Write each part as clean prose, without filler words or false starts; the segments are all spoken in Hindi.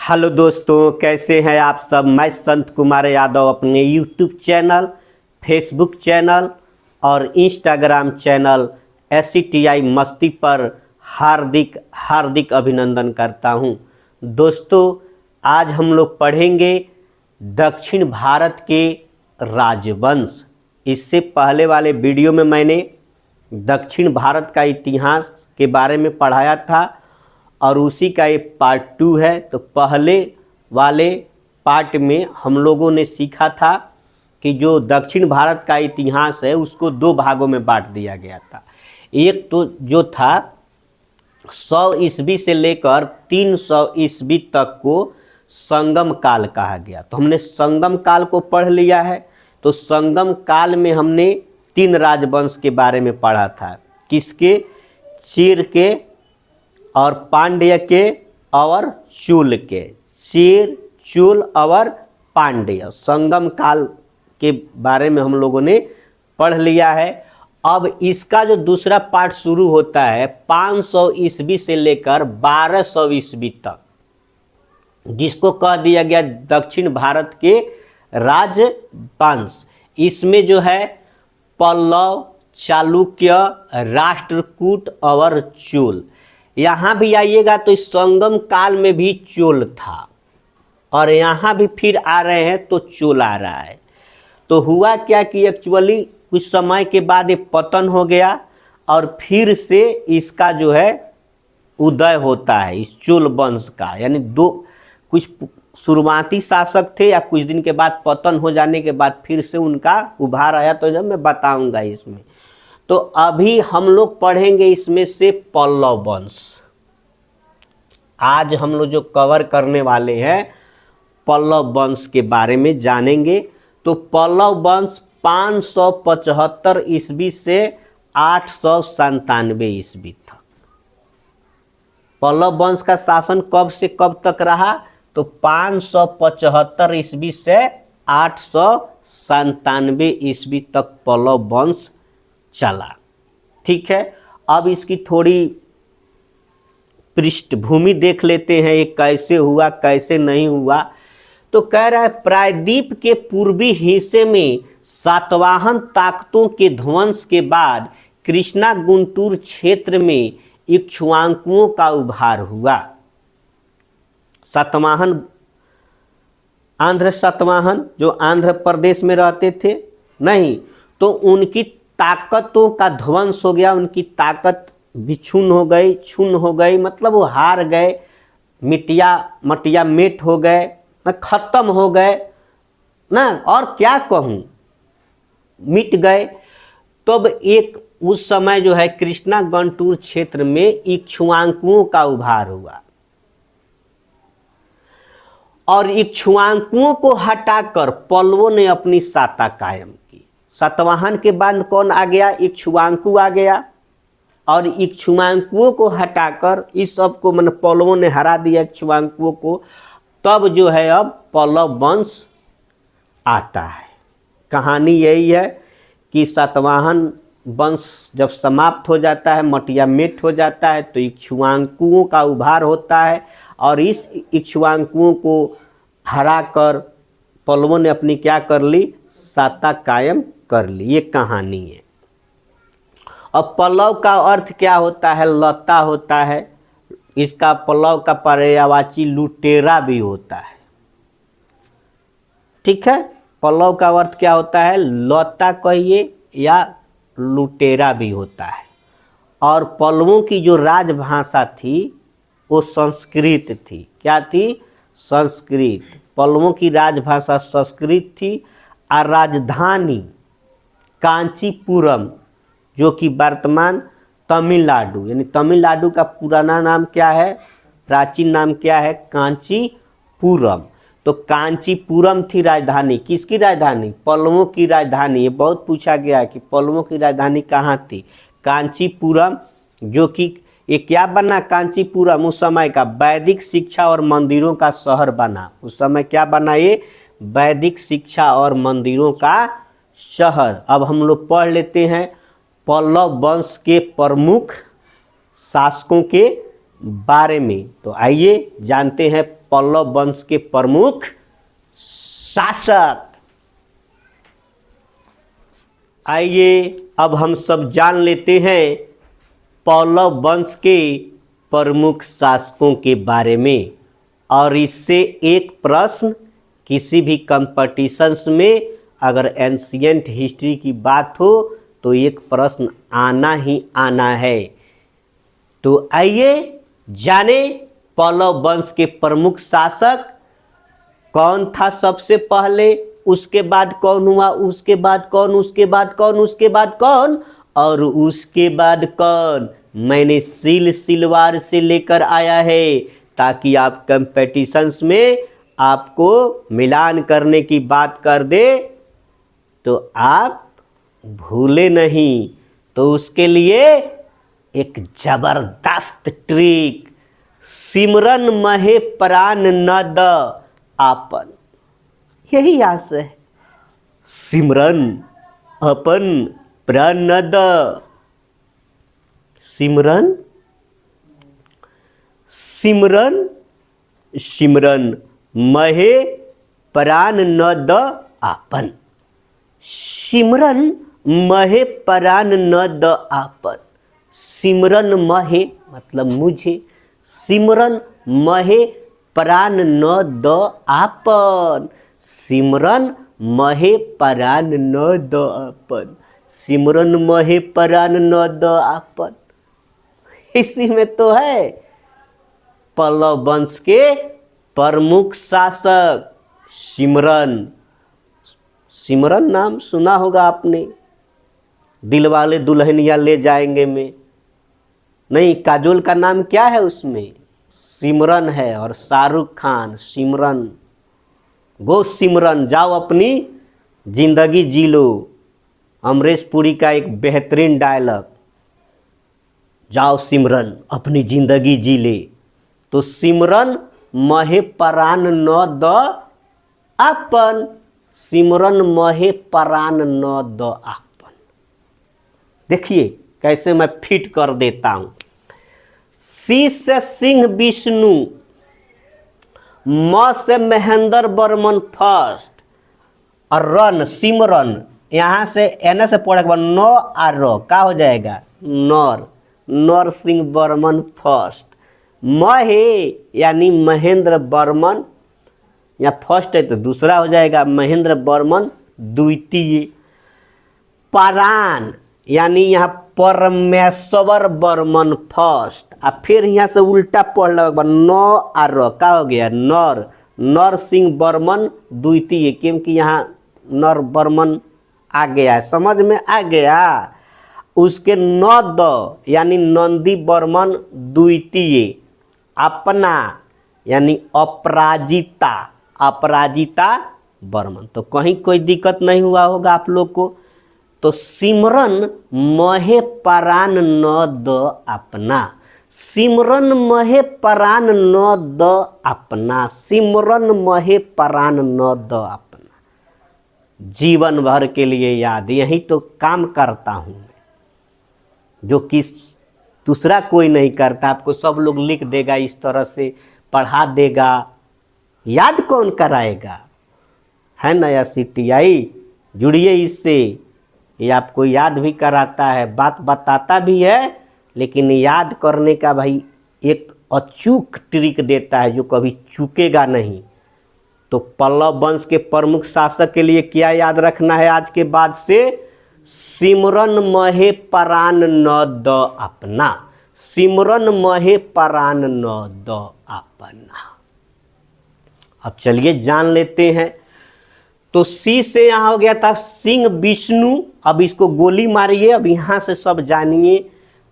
हेलो दोस्तों, कैसे हैं आप सब। मैं संत कुमार यादव अपने यूट्यूब चैनल, फेसबुक चैनल और इंस्टाग्राम चैनल SCTI मस्ती पर हार्दिक हार्दिक अभिनंदन करता हूं। दोस्तों, आज हम लोग पढ़ेंगे दक्षिण भारत के राजवंश। इससे पहले वाले वीडियो में मैंने दक्षिण भारत का इतिहास के बारे में पढ़ाया था और उसी का ये पार्ट 2 है। तो पहले वाले पार्ट में हम लोगों ने सीखा था कि जो दक्षिण भारत का इतिहास है उसको 2 भागों में बांट दिया गया था। एक तो जो था 100 ईस्वी से लेकर 300 ईस्वी तक को संगम काल कहा गया। तो हमने संगम काल को पढ़ लिया है। तो संगम काल में हमने 3 राजवंश के बारे में पढ़ा था। किसके? चीर के और पांड्य के और चूल के। चीर, चूल और पांड्य, संगम काल के बारे में हम लोगों ने पढ़ लिया है। अब इसका जो दूसरा पार्ट शुरू होता है 500 ईस्वी से लेकर 1200 ईस्वी तक, जिसको कह दिया गया दक्षिण भारत के राजवंश। इसमें जो है पल्लव, चालुक्य, राष्ट्रकूट और चोल। यहाँ भी आइएगा तो इस संगम काल में भी चोल था और यहाँ भी फिर आ रहे हैं तो चोल आ रहा है। तो हुआ क्या कि एक्चुअली कुछ समय के बाद ये पतन हो गया और फिर से इसका जो है उदय होता है इस चोल वंश का। यानी कुछ शुरुआती शासक थे या कुछ दिन के बाद पतन हो जाने के बाद फिर से उनका उभार आया। तो जब मैं बताऊंगा इसमें, तो अभी हम लोग पढ़ेंगे इसमें से पल्लव वंश। आज हम लोग जो कवर करने वाले हैं पल्लव वंश के बारे में जानेंगे। तो पल्लव वंश 575 ईस्वी से 897 ईस्वी तक। पल्लव वंश का शासन कब से कब तक रहा? तो 575 ईस्वी से 897 ईस्वी तक पल्लव वंश चला। ठीक है, अब इसकी थोड़ी पृष्ठभूमि देख लेते हैं, ये कैसे हुआ कैसे नहीं हुआ। तो कह रहा है प्रायद्वीप के पूर्वी हिस्से में सातवाहन ताकतों के ध्वंस के बाद कृष्णा गुंटूर क्षेत्र में इक्ष्वाकुओं का उभार हुआ। सातवाहन, आंध्र सातवाहन जो आंध्र प्रदेश में रहते थे, नहीं तो उनकी ताकतों का ध्वंस हो गया। उनकी ताकत विछुन हो गई, छुन हो गई, मतलब वो हार गए, मटिया मेट हो गए, खत्म हो गए ना, और क्या कहूँ, मिट गए। तब एक उस समय जो है कृष्णा गुंटूर क्षेत्र में इक्ष्वाकुओं का उभार हुआ और इक्ष्वाकुओं को हटाकर पल्लवों ने अपनी सत्ता कायम की। सातवाहन के बाद कौन आ गया? इक्ष्वाकु आ गया और इक्ष्वाकुओं को हटाकर इस सब को मतलब पल्लवों ने हरा दिया इक्ष्वाकुओं को। तब जो है अब पल्लव वंश आता है। कहानी यही है कि सातवाहन वंश जब समाप्त हो जाता है, मटिया मेट हो जाता है, तो इक्ष्वाकुओं का उभार होता है और इस इक्ष्वाकुओं को हराकर पल्लवों ने अपनी क्या कर ली? सत्ता कायम कर ली। ये कहानी है। अब पल्लव का अर्थ क्या होता है? लता होता है। इसका पल्लव का पर्यायवाची लुटेरा भी होता है। ठीक है, पल्लव का अर्थ क्या होता है? लता कहिए या लुटेरा भी होता है। और पल्लवों की जो राजभाषा थी वो संस्कृत थी। क्या थी? संस्कृत। पल्लवों की राजभाषा संस्कृत थी और राजधानी कांचीपुरम, जो कि वर्तमान तमिलनाडु, यानी तमिलनाडु का पुराना नाम क्या है? प्राचीन नाम क्या है? कांचीपुरम। तो कांचीपुरम थी राजधानी। किसकी राजधानी? पल्लवों की राजधानी। ये बहुत पूछा गया है कि पल्लवों की राजधानी कहाँ थी? कांचीपुरम। जो कि ये क्या बना? कांचीपुरम उस समय का वैदिक शिक्षा और मंदिरों का शहर बना। उस समय क्या बना? ये वैदिक शिक्षा और मंदिरों का शहर। अब हम लोग पढ़ लेते हैं पल्लव वंश के प्रमुख शासकों के बारे में। तो आइए जानते हैं पल्लव वंश के प्रमुख शासक। आइए अब हम सब जान लेते हैं पल्लव वंश के प्रमुख शासकों के बारे में, और इससे एक प्रश्न किसी भी कंपटीशंस में अगर एंशिएंट हिस्ट्री की बात हो तो एक प्रश्न आना ही आना है। तो आइए जाने पल्लव वंश के प्रमुख शासक कौन था सबसे पहले, उसके बाद कौन हुआ, उसके बाद कौन, उसके बाद कौन, उसके बाद कौन और उसके बाद कौन। मैंने सिलसिलवार से लेकर आया है ताकि आप कंपटीशंस में आपको मिलान करने की बात कर दे तो आप भूले नहीं। तो उसके लिए एक जबरदस्त ट्रिक, सिमरन महे प्राण न द आपन, यही आस है। सिमरन अपन प्राण न द, सिमरन सिमरन सिमरन महे प्राण न द आपन, सिमरन महे प्राण न द आपन। सिमरन महे मतलब मुझे, सिमरन महे प्राण न द आपन, सिमरन महे प्राण न द आपन, सिमरन महे प्राण न द आपन। इसी में तो है पल्लव वंश के प्रमुख शासक सिमरन। सिमरन नाम सुना होगा आपने, दिलवाले दुल्हनिया ले जाएंगे में। नहीं, काजोल का नाम क्या है उसमें, सिमरन है, और शाहरुख खान सिमरन। गो सिमरन, जाओ अपनी जिंदगी जी लो। अमरीश पुरी का एक बेहतरीन डायलॉग, जाओ सिमरन अपनी जिंदगी जी ले। तो सिमरन महे प्राण न द आपन, सिमरन महे प्राण न द आपन। देखिए कैसे मैं फिट कर देता हूं। सी से सिंह विष्णु, म से महेंद्र बर्मन फर्स्ट, और रन सिमरन, यहाँ से एन से पढ़ेगा नौ और र का हो जाएगा नर, नर सिंह बर्मन फर्स्ट। महे यानी महेंद्र बर्मन, या फर्स्ट है तो दूसरा हो जाएगा महेंद्र बर्मन द्वितीय। परान यानी यहाँ परमेश्वर बर्मन फर्स्ट, और फिर यहाँ से उल्टा पढ़ लगा नौ और का हो गया नर, नर सिंह बर्मन द्वितीय, क्योंकि यहाँ नर बर्मन आ गया, समझ में आ गया। उसके नौ द यानी नंदी बर्मन द्वितीय। अपना यानी अपराजिता, अपराजिता बर्मन। तो कहीं कोई दिक्कत नहीं हुआ होगा आप लोग को। तो सिमरन महे प्राण न द अपना, सिमरन महे प्राण न द अपना, सिमरन महे प्राण न द अपना। जीवन भर के लिए याद, यही तो काम करता हूँ मैं, जो कि दूसरा कोई नहीं करता। आपको सब लोग लिख देगा, इस तरह से पढ़ा देगा, याद कौन कराएगा, है ना। या CTI जुड़िए इससे, ये आपको याद भी कराता है, बात बताता भी है, लेकिन याद करने का भाई एक अचूक ट्रिक देता है जो कभी चूकेगा नहीं। तो पल्लव वंश के प्रमुख शासक के लिए क्या याद रखना है आज के बाद से, सिमरन महे प्राण न द अपना, सिमरन महे प्राण न द अपना। अब चलिए जान लेते हैं। तो सी से यहाँ हो गया था सिंह विष्णु, अब इसको गोली मारिए, अब यहाँ से सब जानिए।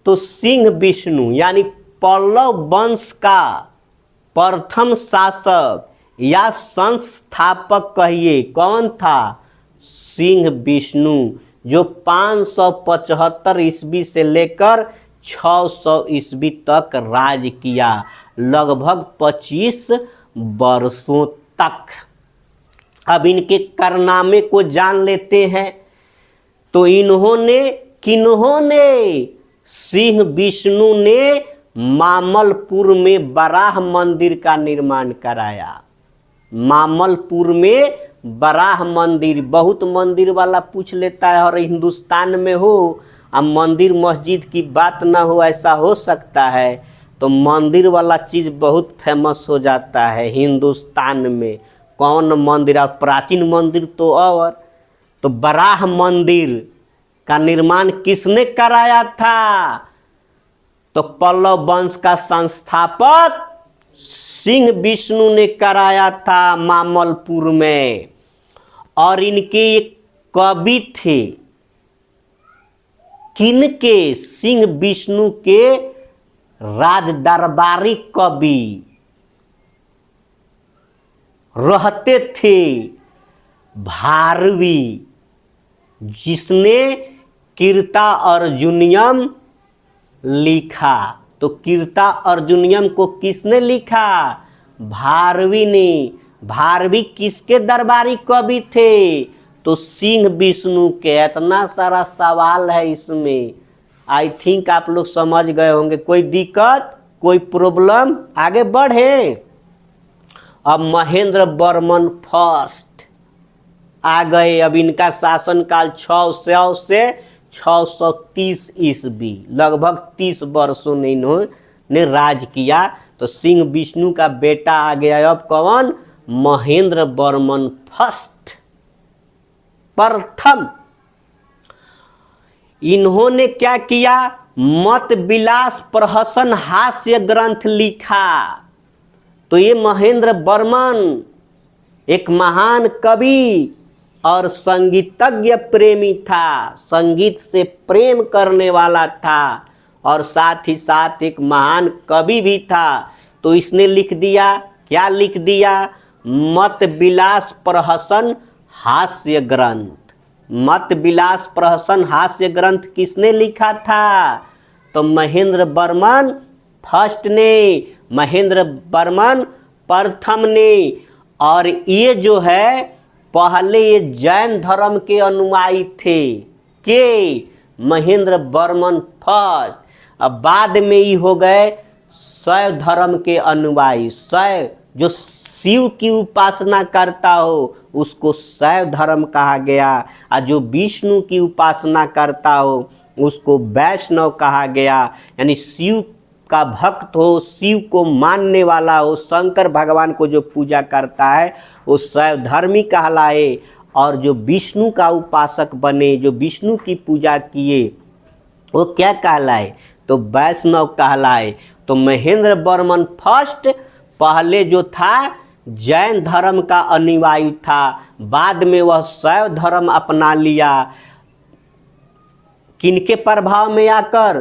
तो सिंह विष्णु यानी पल्लव वंश का प्रथम शासक या संस्थापक कहिए, कौन था, सिंह विष्णु, जो 575 ईस्वी से लेकर 600 ईस्वी तक राज किया, लगभग 25 वर्षों तक। अब इनके कारनामे को जान लेते हैं। तो इन्होंने, किन्होंने, सिंह विष्णु ने मामलपुर में बराह मंदिर का निर्माण कराया। मामलपुर में बराह मंदिर, बहुत मंदिर वाला पूछ लेता है और हिंदुस्तान में हो अब मंदिर मस्जिद की बात ना हो, ऐसा हो सकता है। तो मंदिर वाला चीज़ बहुत फेमस हो जाता है हिंदुस्तान में। कौन मंदिर? और प्राचीन मंदिर तो और। तो बराह मंदिर का निर्माण किसने कराया था? तो पल्लव वंश का संस्थापक सिंह विष्णु ने कराया था मामलपुर में। और इनके एक कवि थे, किनके? सिंह विष्णु के राज दरबारी कवि रहते थे भारवी, जिसने कीर्ता अर्जुनियम लिखा। तो कीर्ता अर्जुनियम को किसने लिखा? भारवी ने। भारवी किसके दरबारी कवि थे? तो सिंह विष्णु के। इतना सारा सवाल है इसमें, आई थिंक आप लोग समझ गए होंगे। कोई दिक्कत, कोई प्रॉब्लम? आगे बढ़े। अब महेंद्र वर्मन फर्स्ट आ गए। अब इनका शासनकाल 600 से 630 ईस्वी, लगभग 30 वर्षों ने इन्होंने राज किया। तो सिंह विष्णु का बेटा आ गया अब कौन? महेंद्र वर्मन फर्स्ट, प्रथम। इन्होंने क्या किया? मत विलास प्रहसन हास्य ग्रंथ लिखा। तो ये महेंद्र वर्मन एक महान कवि और संगीतज्ञ प्रेमी था, संगीत से प्रेम करने वाला था और साथ ही साथ एक महान कवि भी था। तो इसने लिख दिया, क्या लिख दिया? मत विलास प्रहसन हास्य ग्रंथ। मत विलास प्रहसन हास्य ग्रंथ किसने लिखा था? तो महेंद्र वर्मन फर्स्ट ने, महेंद्र वर्मन प्रथम ने। और ये जो है पहले ये जैन धर्म के अनुयायी थे के महेंद्र वर्मन फर्स्ट। अब बाद में ही हो गए शैव धर्म के अनुयायी। शैव जो शिव की उपासना करता हो उसको शैव धर्म कहा गया, और जो विष्णु की उपासना करता हो उसको वैष्णव कहा गया। यानी शिव का भक्त हो, शिव को मानने वाला हो, शंकर भगवान को जो पूजा करता है वो शैव धर्मी कहलाए। और जो विष्णु का उपासक बने, जो विष्णु की पूजा किए, वो क्या कहलाए? तो वैष्णव कहलाए। तो महेंद्र वर्मन फर्स्ट पहले जो था जैन धर्म का अनुयायी था, बाद में वह शैव धर्म अपना लिया। किनके प्रभाव में आकर?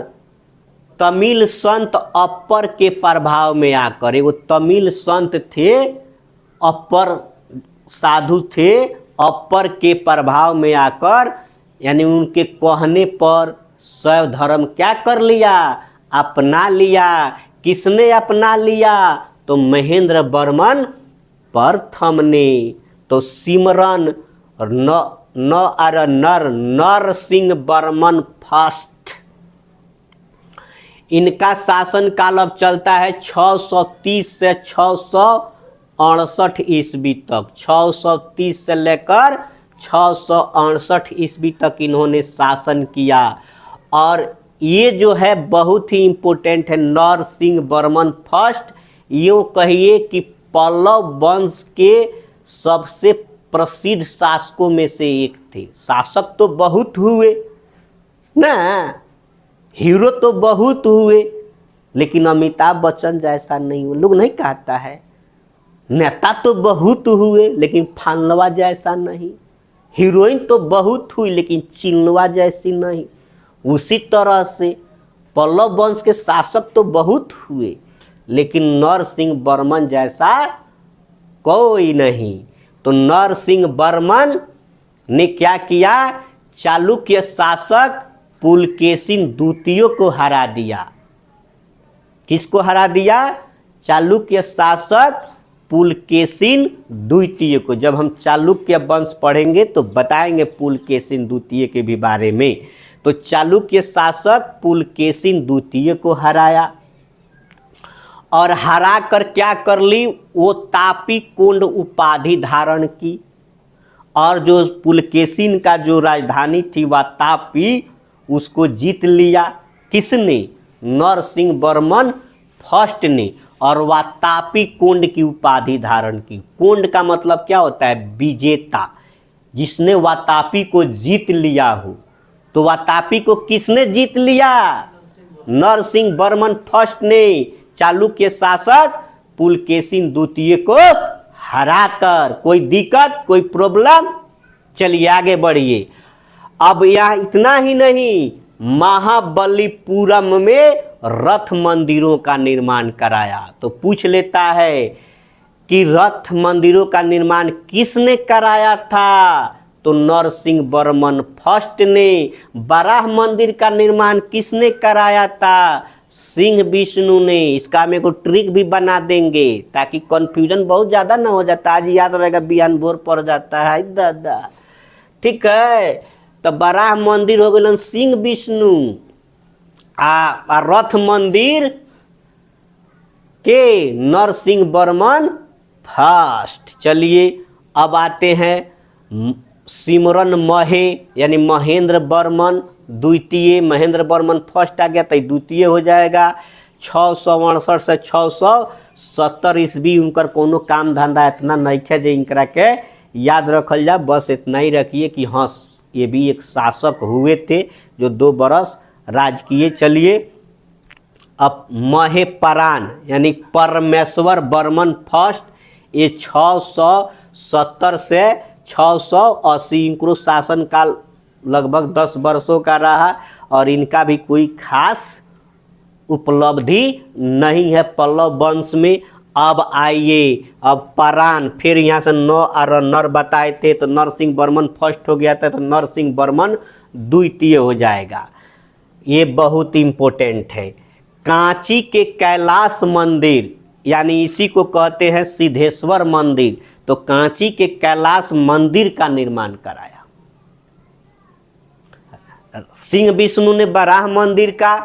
तमिल संत अप्पर के प्रभाव में आकर। एगो तमिल संत थे, अप्पर साधु थे, अप्पर के प्रभाव में आकर, यानी उनके कहने पर शैव धर्म क्या कर लिया? अपना लिया। किसने अपना लिया? तो महेंद्र वर्मन प्रथम ने। तो सिमरन नर सिंह वर्मन फर्स्ट। इनका शासन काल अब चलता है 630 से 668 ईस्वी तक। 630 से लेकर 668 ईस्वी तक इन्होंने शासन किया। और ये जो है बहुत ही इम्पोर्टेंट है, नर सिंह वर्मन फर्स्ट। यूँ कहिए कि पल्लव वंश के सबसे प्रसिद्ध शासकों में से एक थे। शासक तो बहुत हुए ना, हीरो तो बहुत हुए, लेकिन अमिताभ बच्चन जैसा नहीं हुआ। लोग नहीं कहता है। नेता तो बहुत हुए लेकिन फानवा जैसा नहीं। हीरोइन तो बहुत हुई लेकिन चिन्नवा जैसी नहीं। उसी तरह से पल्लव वंश के शासक तो बहुत हुए लेकिन नरसिंह वर्मन जैसा कोई नहीं। तो नरसिंह वर्मन ने क्या किया? चालुक्य शासक पुलकेशिन द्वितीय को हरा दिया। किसको हरा दिया? चालुक्य शासक पुलकेशिन द्वितीय को। जब हम चालुक्य वंश पढ़ेंगे तो बताएंगे पुलकेशिन द्वितीय के भी बारे में। तो चालुक्य शासक पुलकेशिन द्वितीय को हराया। और हरा कर क्या कर ली, वो तापी कुंड उपाधि धारण की। और जो पुलकेशिन का जो राजधानी थी वह तापी, उसको जीत लिया। किसने? नरसिंह वर्मन फर्स्ट ने। और वह तापी कुंड की उपाधि धारण की। कुंड का मतलब क्या होता है? विजेता, जिसने वातापी को जीत लिया हो। तो वातापी को किसने जीत लिया? नरसिंह वर्मन फर्स्ट ने, चालुक्य शासक पुलकेशिन द्वितीय को हराकर। कोई दिक्कत, कोई प्रॉब्लम? चलिए आगे बढ़िए। अब यह इतना ही नहीं, महाबलीपुरम में रथ मंदिरों का निर्माण कराया। तो पूछ लेता है कि रथ मंदिरों का निर्माण किसने कराया था? तो नरसिंह वर्मन फर्स्ट ने। बराह मंदिर का निर्माण किसने कराया था? सिंह विष्णु ने। इसका हम एक ट्रिक भी बना देंगे ताकि कंफ्यूजन बहुत ज़्यादा ना हो जाता। आज याद रहेगा, बिहान भोर पड़ जाता है दादा। ठीक है, तो बराह मंदिर हो गए सिंह विष्णु। आ रथ मंदिर के नरसिंह वर्मन फर्स्ट। चलिए अब आते हैं सिमरन महे यानी महेंद्र वर्मन द्वितीय। महेंद्र वर्मन फर्स्ट आ गया तो द्वितीय हो जाएगा। 668 से 670 ईस्वी। उनकर कोनो काम धंधा इतना नहीं है जो इनकरा के याद रखल जा। बस इतना ही रखिए कि हाँ, ये भी एक शासक हुए थे जो 2 बरस राज किए। चलिए अब महेपरान यानी परमेश्वर वर्मन फर्स्ट, ये 670 से 680। इनको शासनकाल लगभग 10 वर्षों का रहा और इनका भी कोई खास उपलब्धि नहीं है पल्लव वंश में। अब आइए, अब परान, फिर यहाँ से नर बताए थे तो नरसिंह वर्मन फर्स्ट हो गया था, तो नरसिंह वर्मन द्वितीय हो जाएगा। ये बहुत इम्पोर्टेंट है। कांची के कैलाश मंदिर यानी इसी को कहते हैं सिद्धेश्वर मंदिर। तो कांची के कैलाश मंदिर का निर्माण कराया। सिंह विष्णु ने बराह मंदिर का,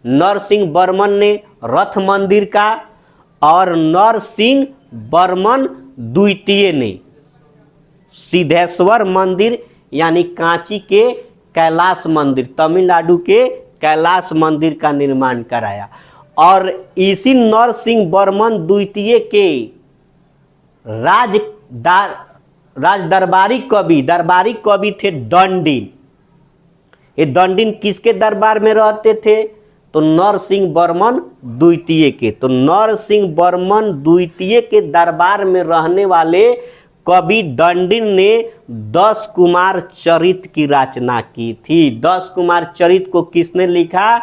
नरसिंह वर्मन ने रथ मंदिर का और नरसिंह वर्मन द्वितीय ने सिद्धेश्वर मंदिर यानी कांची के कैलाश मंदिर, तमिलनाडु के कैलाश मंदिर का निर्माण कराया। और इसी नरसिंह वर्मन द्वितीय के राज दरबारी कवि थे दंडिन। ये दंडिन किसके दरबार में रहते थे? तो नरसिंह वर्मन द्वितीय के। तो नरसिंह वर्मन द्वितीय के दरबार में रहने वाले कवि दंडिन ने 10 कुमार चरित की रचना की थी। 10 कुमार चरित को किसने लिखा?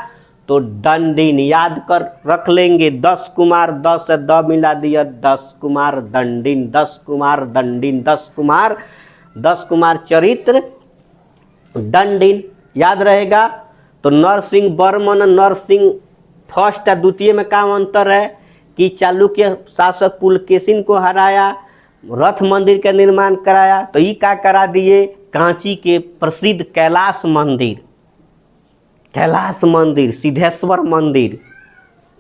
तो दंडिन। याद कर रख लेंगे, 10 कुमार, 10 से द मिला दिया, 10 कुमार दंडिन, 10 कुमार दंडिन, 10 कुमार चरित्र दंडिन। याद रहेगा। तो नरसिंह वर्मन, नरसिंह फर्स्ट और द्वितीय में क्या अंतर है कि चालुक्य शासक पुलकेशिन को हराया, रथ मंदिर का निर्माण कराया। तो ये क्या करा दिए? कांची के प्रसिद्ध कैलाश मंदिर, सिद्धेश्वर मंदिर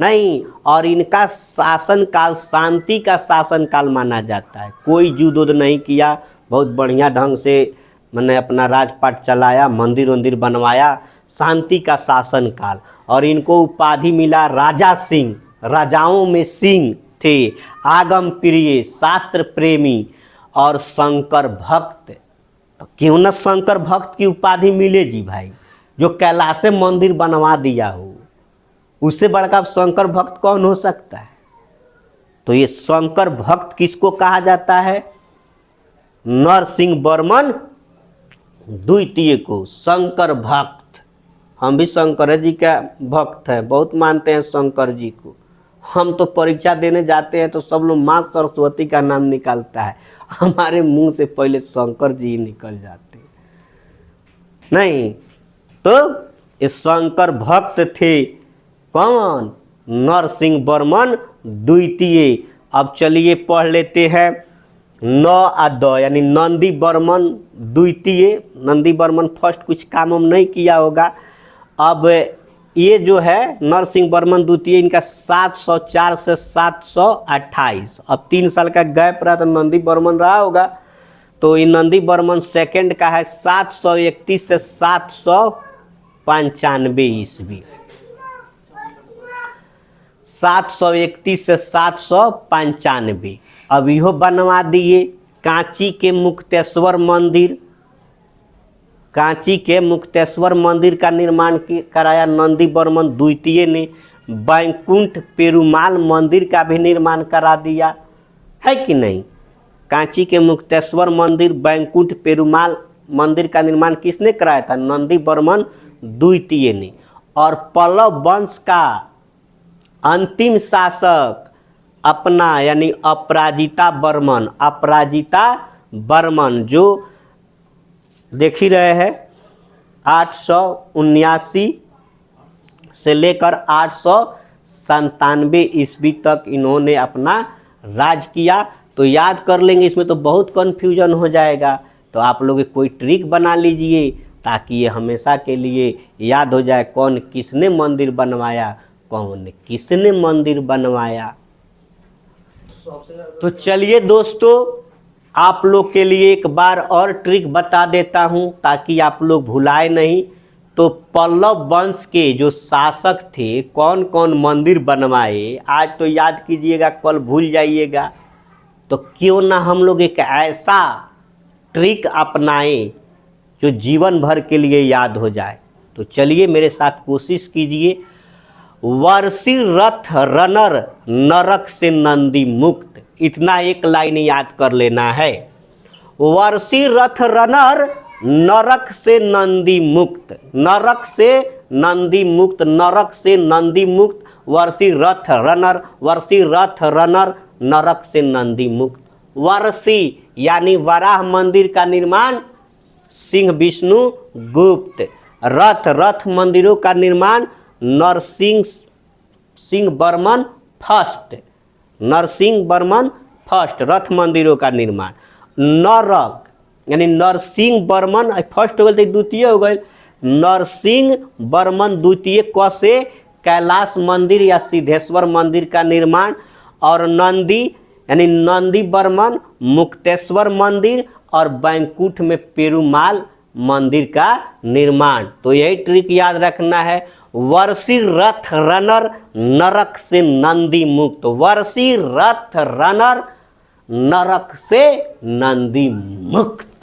नहीं। और इनका शासनकाल शांति का शासनकाल माना जाता है। कोई युद्ध नहीं किया, बहुत बढ़िया ढंग से मैंने अपना राजपाट चलाया, मंदिर बनवाया, शांति का शासनकाल। और इनको उपाधि मिला राजा सिंह, राजाओं में सिंह थे, आगम प्रिय, शास्त्र प्रेमी और शंकर भक्त। तो क्यों न शंकर भक्त की उपाधि मिले जी भाई, जो कैलाश मंदिर बनवा दिया हो। उससे बड़का शंकर भक्त कौन हो सकता है? तो ये शंकर भक्त किसको कहा जाता है? नरसिंह वर्मन द्वितीय को शंकर भक्त। हम भी शंकर जी का भक्त हैं, बहुत मानते हैं शंकर जी को। हम तो परीक्षा देने जाते हैं तो सब लोग माँ सरस्वती का नाम निकालता है, हमारे मुंह से पहले शंकर जी निकल जाते हैं। नहीं, तो ये शंकर भक्त थे। कौन? नरसिंह वर्मन द्वितीय। अब चलिए पढ़ लेते हैं न आ द यानी नंदी वर्मन द्वितीय। नंदी वर्मन फर्स्ट कुछ काम हम नहीं किया होगा। अब ये जो है नरसिंह वर्मन द्वितीय, इनका 704 से 728। अब 3 साल का गैप रहा तो नंदी वर्मन रहा होगा, तो ये नंदी वर्मन सेकंड का है 731 से 795 ईस्वी। 731 से 795। अब इहो बनवा दिए कांची के मुक्तेश्वर मंदिर। कांची के मुक्तेश्वर मंदिर का निर्माण कराया नंदी वर्मन द्वितीय ने। बैकुंठ पेरुमाल मंदिर का भी निर्माण करा दिया, है कि नहीं। कांची के मुक्तेश्वर मंदिर, बैकुंठ पेरुमाल मंदिर का निर्माण किसने कराया था? नंदी वर्मन द्वितीय ने। और पल्लव वंश का अंतिम शासक अपना यानी अपराजिता वर्मन, अपराजिता वर्मन जो देख ही रहे हैं 879 से लेकर 897 ईस्वी तक इन्होंने अपना राज किया। तो याद कर लेंगे, इसमें तो बहुत कन्फ्यूजन हो जाएगा, तो आप लोग कोई ट्रिक बना लीजिए ताकि ये हमेशा के लिए याद हो जाए कौन किसने मंदिर बनवाया, कौन किसने मंदिर बनवाया। तो चलिए दोस्तों, आप लोग के लिए एक बार और ट्रिक बता देता हूं ताकि आप लोग भुलाए नहीं। तो पल्लव वंश के जो शासक थे कौन कौन मंदिर बनवाए, आज तो याद कीजिएगा, कल भूल जाइएगा। तो क्यों ना हम लोग एक ऐसा ट्रिक अपनाएं जो जीवन भर के लिए याद हो जाए। तो चलिए मेरे साथ कोशिश कीजिए। वर्षी रथ रनर नरक से नंदी मुक्त, इतना एक लाइन याद कर लेना है। वर्षी रथ रनर नरक से नंदी मुक्त, नरक से नंदी मुक्त, नरक से नंदी मुक्त। वर्षी रथ रनर, वर्षी रथ रनर नरक से नंदी मुक्त। वर्षी यानी वराह मंदिर का निर्माण सिंह विष्णु गुप्त। रथ, रथ मंदिरों का निर्माण नरसिंह वर्मन फर्स्ट, नरसिंह वर्मन फर्स्ट, रथ मंदिरों का निर्माण। नरक यानी नरसिंह वर्मन फर्स्ट हो गए, द्वितीय हो गए नरसिंह वर्मन द्वितीय क से कैलाश मंदिर या सिद्धेश्वर मंदिर का निर्माण। और नंदी यानी नंदी वर्मन मुक्तेश्वर मंदिर और बैकुंठ में पेरुमाल मंदिर का निर्माण। तो यही ट्रिक याद रखना है, वर्षी रथ रनर नरक से नंदी मुक्त, वर्षी रथ रनर नरक से नंदी मुक्त।